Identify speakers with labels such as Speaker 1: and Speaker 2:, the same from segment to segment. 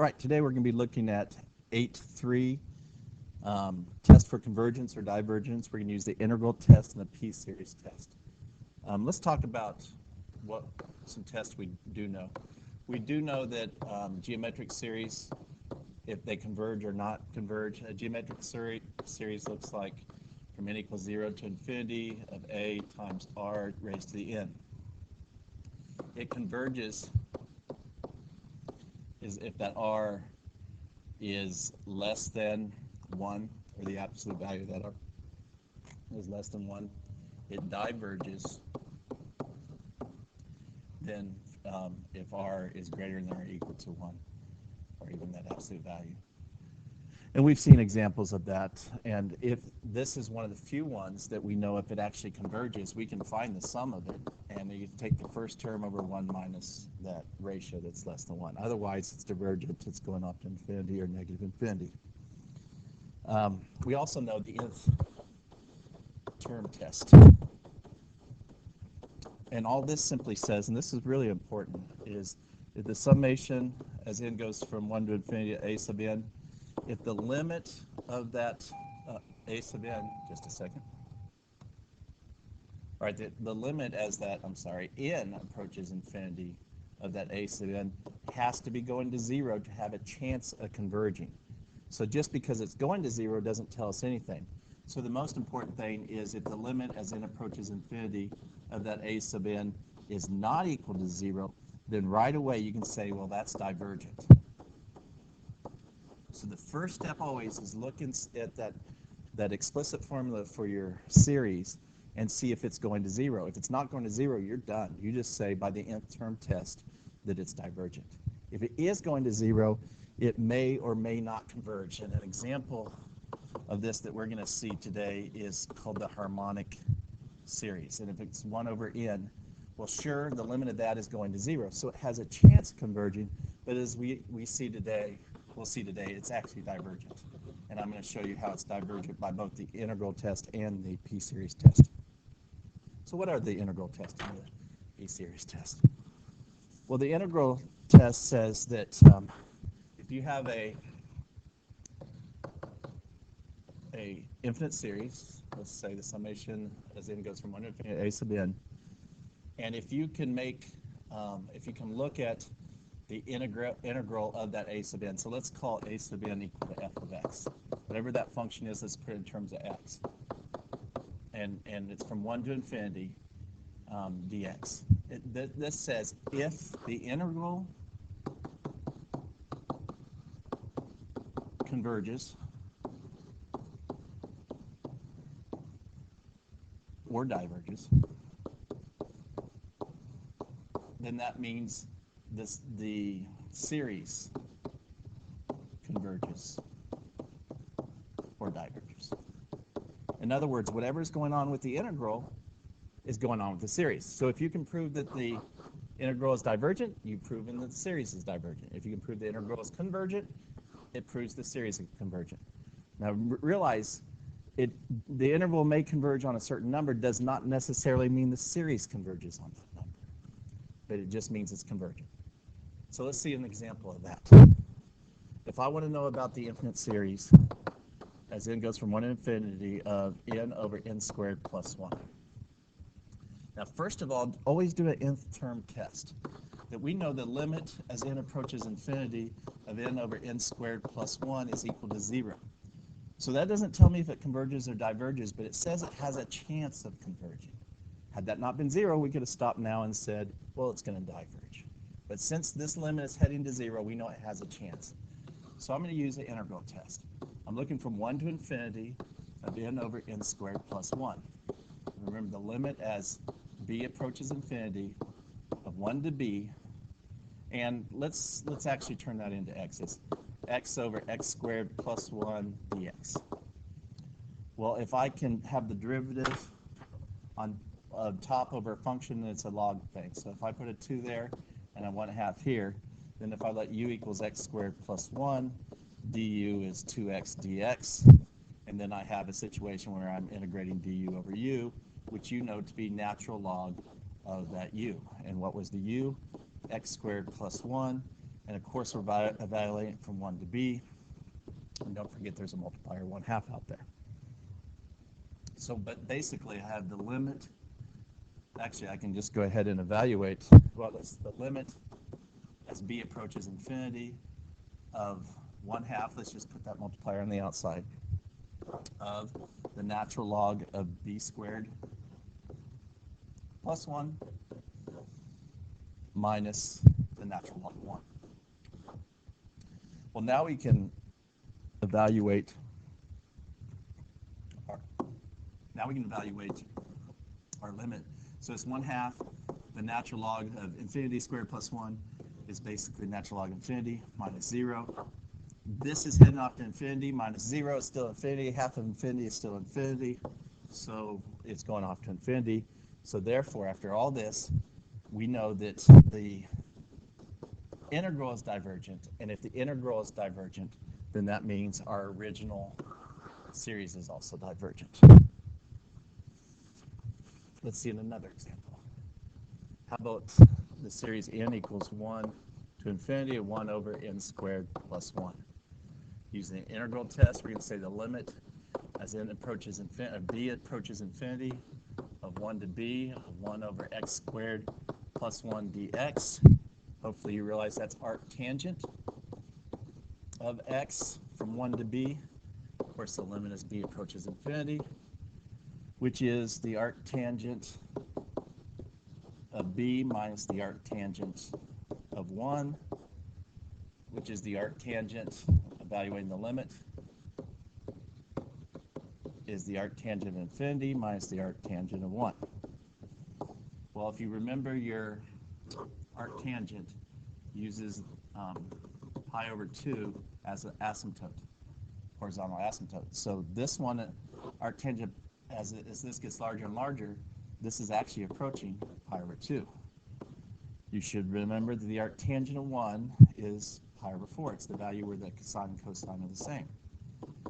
Speaker 1: All right, today we're going to be looking at 8.3, test for convergence or divergence. We're going to use the integral test and the p-series test. Let's talk about what some tests we do know. We do know that geometric series, if they converge or not converge, a geometric series looks like from n equals 0 to infinity of a times r raised to the n. It converges is if that r is less than 1, or the absolute value of that r is less than 1. It diverges then if r is greater than or equal to 1, or even that absolute value. And we've seen examples of that. And if this is one of the few ones that we know if it actually converges, we can find the sum of it. And you take the first term over 1 minus that ratio that's less than 1. Otherwise, it's divergent. It's going up to infinity or negative infinity. We also know the nth term test. And all this simply says, and this is really important, is if the summation as n goes from 1 to infinity to a sub n, if the limit of that a sub n, just a second. All right, the limit as that, n approaches infinity of that a sub n has to be going to 0 to have a chance of converging. So just because it's going to 0 doesn't tell us anything. So the most important thing is if the limit as n approaches infinity of that a sub n is not equal to 0, then right away you can say, well, that's divergent. So the first step always is look at that explicit formula for your series and see if it's going to 0. If it's not going to 0, you're done. You just say by the nth term test that it's divergent. If it is going to 0, it may or may not converge. And an example of this that we're going to see today is called the harmonic series. And if it's 1 over n, well, sure, the limit of that is going to 0. So it has a chance of converging. But as we'll see today, it's actually divergent. And I'm going to show you how it's divergent by both the integral test and the p-series test. So what are the integral test and the p-series test? Well, the integral test says that if you have a infinite series, let's say the summation as n goes from 1 to infinity a sub n, and if you can look at the integral of that a sub n. So let's call a sub n equal to f of x. Whatever that function is, let's put it in terms of x. And it's from 1 to infinity dx. This says if the integral converges or diverges, then that means the series converges or diverges. In other words, whatever is going on with the integral is going on with the series. So if you can prove that the integral is divergent, you've proven that the series is divergent. If you can prove the integral is convergent, it proves the series is convergent. Now realize the interval may converge on a certain number does not necessarily mean the series converges on that number, but it just means it's convergent. So let's see an example of that. If I want to know about the infinite series as n goes from 1 to infinity of n over n squared plus 1. Now, first of all, always do an nth term test. That we know the limit as n approaches infinity of n over n squared plus 1 is equal to 0. So that doesn't tell me if it converges or diverges, but it says it has a chance of converging. Had that not been 0, we could have stopped now and said, well, it's going to diverge. But since this limit is heading to 0, we know it has a chance. So I'm going to use the integral test. I'm looking from 1 to infinity of n over n squared plus 1. Remember, the limit as b approaches infinity of 1 to b, and let's actually turn that into x. It's x over x squared plus 1 dx. Well, if I can have the derivative on top over a function, it's a log thing. So if I put a 2 there and I want to have here, then if I let u equals x squared plus 1, du is 2x dx, and then I have a situation where I'm integrating du over u, which you know to be natural log of that u. And what was the u? X squared plus 1, And of course, we're evaluating from 1 to b. And don't forget there's a multiplier 1/2 out there. So, but basically I have the limit. Actually, I can just go ahead and evaluate, well, it's the limit as b approaches infinity of 1/2, let's just put that multiplier on the outside, of the natural log of b squared plus 1 minus the natural log of 1. Well, now we can evaluate our limit. So it's 1/2. The natural log of infinity squared plus 1 is basically natural log of infinity minus 0. This is heading off to infinity. Minus 0 is still infinity. Half of infinity is still infinity. So it's going off to infinity. So therefore, after all this, we know that the integral is divergent. And if the integral is divergent, then that means our original series is also divergent. Let's see another example. How about the series n equals 1 to infinity of 1 over n squared plus 1. Using the integral test, we're going to say the limit as n approaches infinity, b approaches infinity of 1 to b of 1 over x squared plus 1 dx. Hopefully you realize that's arctangent of x from 1 to b. Of course, the limit as b approaches infinity, which is the arctangent of b minus the arctangent of 1, which is the arctangent, evaluating the limit, is the arctangent of infinity minus the arctangent of 1. Well, if you remember, your arctangent uses pi over 2 as an asymptote, horizontal asymptote. So this one, arctangent, as this gets larger and larger, this is actually approaching pi over 2. You should remember that the arctangent of 1 is pi over 4. It's the value where the sine and cosine are the same.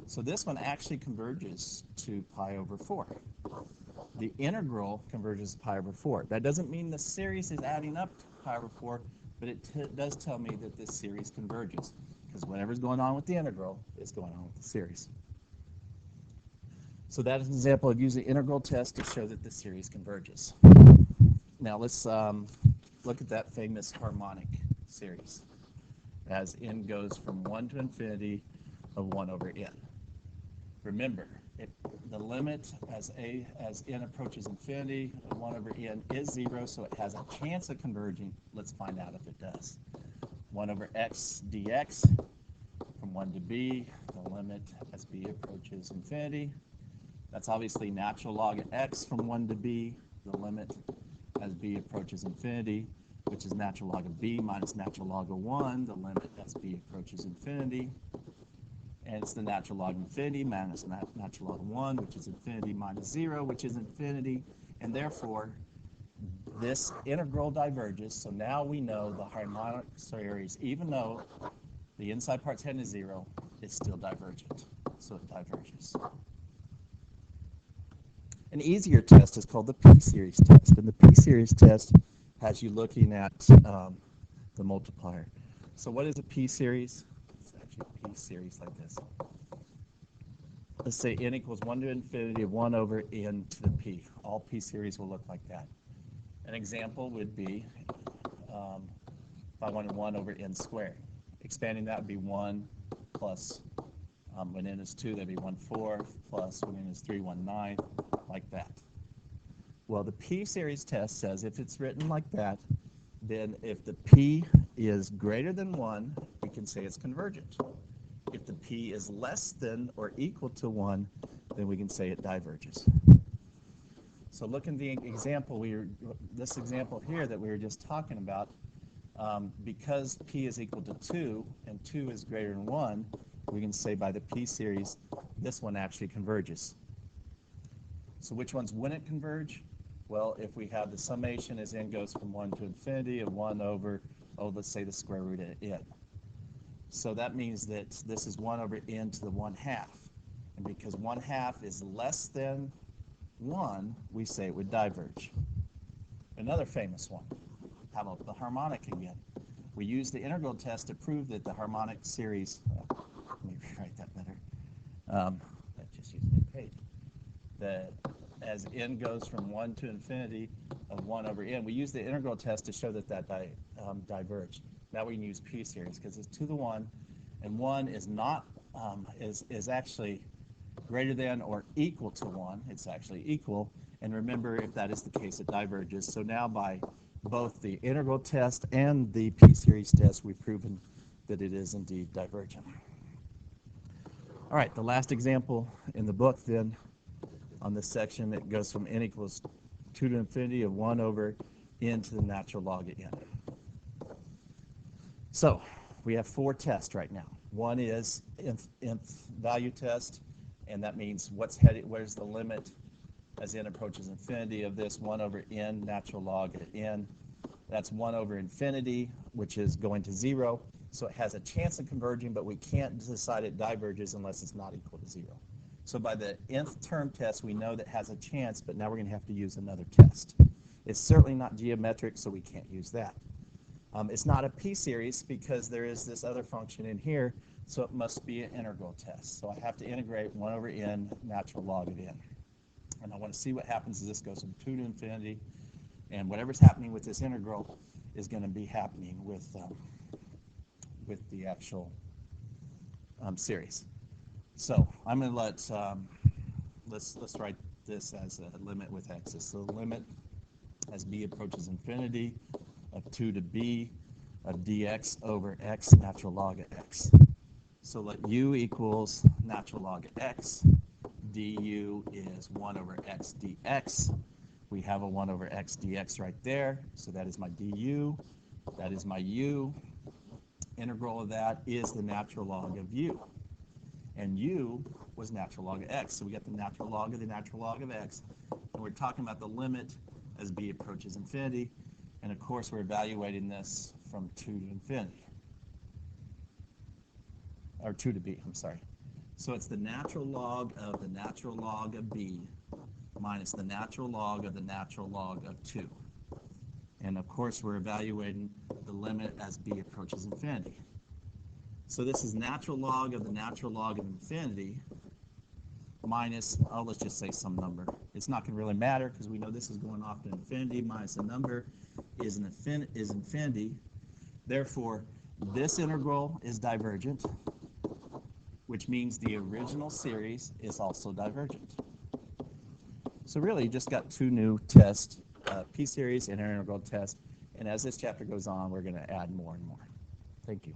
Speaker 1: So this one actually converges to pi over 4. The integral converges to pi over 4. That doesn't mean the series is adding up to pi over 4, but it does tell me that this series converges, because whatever's going on with the integral is going on with the series. So that is an example of using the integral test to show that the series converges. Now let's look at that famous harmonic series as n goes from 1 to infinity of 1 over n. Remember, the limit as n approaches infinity of 1 over n is 0, so it has a chance of converging. Let's find out if it does. 1 over x dx from 1 to b, the limit as b approaches infinity. That's obviously natural log of x from 1 to b, the limit as b approaches infinity, which is natural log of b minus natural log of 1, the limit as b approaches infinity. And it's the natural log of infinity minus natural log of 1, which is infinity, minus 0, which is infinity. And therefore, this integral diverges. So now we know the harmonic series, even though the inside part's heading to 0, it's still divergent. So it diverges. An easier test is called the p-series test. And the p-series test has you looking at the multiplier. So what is a p-series? It's actually a p-series like this. Let's say n equals 1 to infinity of 1 over n to the p. All p-series will look like that. An example would be if I wanted 1 over n squared. Expanding that would be 1 plus, when n is 2, that'd be 1/4, plus when n is 3, 1/9, like that. Well, the p-series test says if it's written like that, then if the p is greater than 1, we can say it's convergent. If the p is less than or equal to 1, then we can say it diverges. So look in the example, this example here that we were just talking about, because p is equal to 2 and 2 is greater than 1, we can say by the p-series, this one actually converges. So which ones wouldn't converge? Well, if we have the summation as n goes from 1 to infinity of 1 over, let's say the square root of n. So that means that this is 1 over n to the 1/2. And because 1/2 is less than 1, we say it would diverge. Another famous one. How about the harmonic again? We use the integral test to prove that the harmonic series, let me rewrite that better. That just used my page. That as n goes from 1 to infinity of 1 over n, we use the integral test to show that diverged. Now we can use p series because it's 2 to the 1, and 1 is not is actually greater than or equal to 1. It's actually equal. And remember, if that is the case, it diverges. So now by both the integral test and the p-series test, we've proven that it is indeed divergent. All right, the last example in the book then on this section, it goes from n equals 2 to infinity of 1 over n to the natural log of n. So we have 4 tests right now. One is nth value test, and that means where's the limit as n approaches infinity of this 1 over n natural log of n. That's 1 over infinity, which is going to 0. So it has a chance of converging, but we can't decide it diverges unless it's not equal to 0. So by the nth term test, we know that has a chance, but now we're going to have to use another test. It's certainly not geometric, so we can't use that. It's not a p-series because there is this other function in here, so it must be an integral test. So I have to integrate 1 over n natural log of n. And I want to see what happens as this goes from 2 to infinity. And whatever's happening with this integral is going to be happening with the actual series. So I'm going to let's write this as a limit with x. So the limit as b approaches infinity of 2 to b of dx over x natural log of x. So let u equals natural log of x. du is 1 over x dx. We have a 1 over x dx right there. So that is my du. That is my u. Integral of that is the natural log of u. And u was natural log of x. So we got the natural log of the natural log of x. And we're talking about the limit as b approaches infinity. And of course, we're evaluating this from 2 to infinity. Or 2 to b, I'm sorry. So it's the natural log of the natural log of b minus the natural log of the natural log of 2. And of course, we're evaluating the limit as b approaches infinity. So this is natural log of the natural log of infinity minus, oh, let's just say some number. It's not going to really matter because we know this is going off to infinity minus a number is infinity. Therefore, this integral is divergent, which means the original series is also divergent. So really, you just got 2 new tests, p-series and integral test. And as this chapter goes on, we're going to add more and more. Thank you.